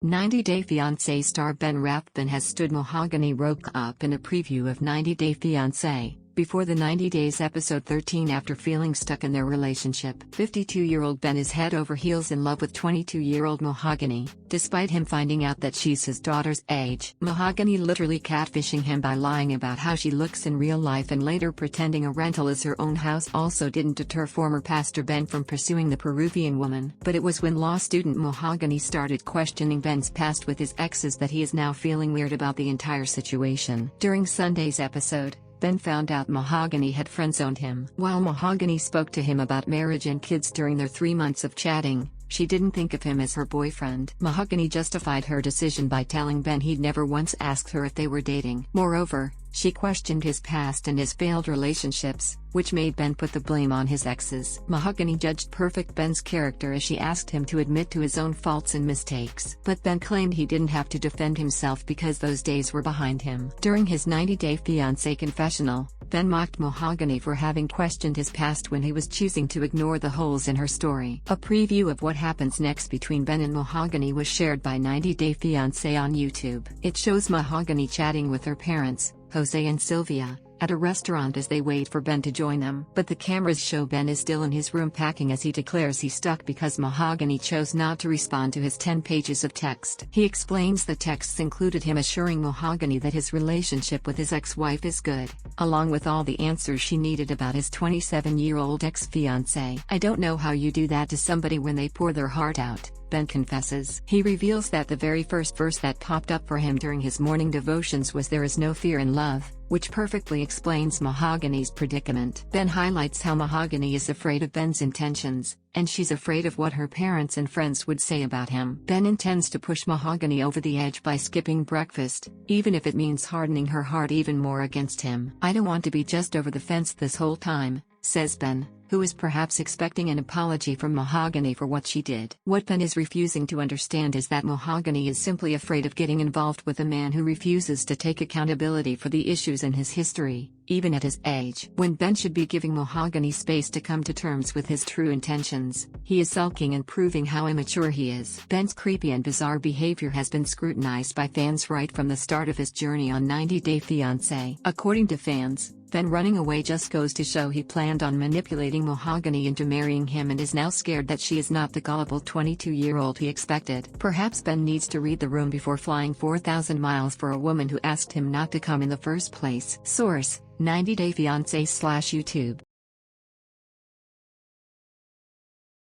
90 Day Fiancé star Ben Rathbun has stood Mahogany Roca up in a preview of 90 Day Fiancé, before the 90 Days episode 13 after feeling stuck in their relationship. 52-year-old Ben is head over heels in love with 22-year-old Mahogany, despite him finding out that she's his daughter's age. Mahogany literally catfishing him by lying about how she looks in real life and later pretending a rental is her own house also didn't deter former pastor Ben from pursuing the Peruvian woman. But it was when law student Mahogany started questioning Ben's past with his exes that he is now feeling weird about the entire situation. During Sunday's episode, Ben found out Mahogany had friend-zoned him. While Mahogany spoke to him about marriage and kids during their 3 months of chatting, she didn't think of him as her boyfriend. Mahogany justified her decision by telling Ben he'd never once asked her if they were dating. Moreover, she questioned his past and his failed relationships, which made Ben put the blame on his exes. Mahogany judged perfect Ben's character as she asked him to admit to his own faults and mistakes. But Ben claimed he didn't have to defend himself because those days were behind him. During his 90 Day Fiancé confessional, Ben mocked Mahogany for having questioned his past when he was choosing to ignore the holes in her story. A preview of what happens next between Ben and Mahogany was shared by 90 Day Fiancé on YouTube. It shows Mahogany chatting with her parents, Jose and Sylvia, at a restaurant as they wait for Ben to join them. But the cameras show Ben is still in his room packing as he declares he's stuck because Mahogany chose not to respond to his 10 pages of text. He explains the texts included him assuring Mahogany that his relationship with his ex-wife is good, along with all the answers she needed about his 27-year-old ex-fiancé. "I don't know how you do that to somebody when they pour their heart out," Ben confesses. He reveals that the very first verse that popped up for him during his morning devotions was "There is no fear in love," which perfectly explains Mahogany's predicament. Ben highlights how Mahogany is afraid of Ben's intentions, and she's afraid of what her parents and friends would say about him. Ben intends to push Mahogany over the edge by skipping breakfast, even if it means hardening her heart even more against him. "I don't want to be just over the fence this whole time," says Ben, who is perhaps expecting an apology from Mahogany for what she did. What Ben is refusing to understand is that Mahogany is simply afraid of getting involved with a man who refuses to take accountability for the issues in his history, even at his age. When Ben should be giving Mahogany space to come to terms with his true intentions, he is sulking and proving how immature he is. Ben's creepy and bizarre behavior has been scrutinized by fans right from the start of his journey on 90 Day Fiancé. According to fans, Ben running away just goes to show he planned on manipulating Mahogany into marrying him and is now scared that she is not the gullible 22-year-old he expected. Perhaps Ben needs to read the room before flying 4,000 miles for a woman who asked him not to come in the first place. Source: 90 Day Fiancé /YouTube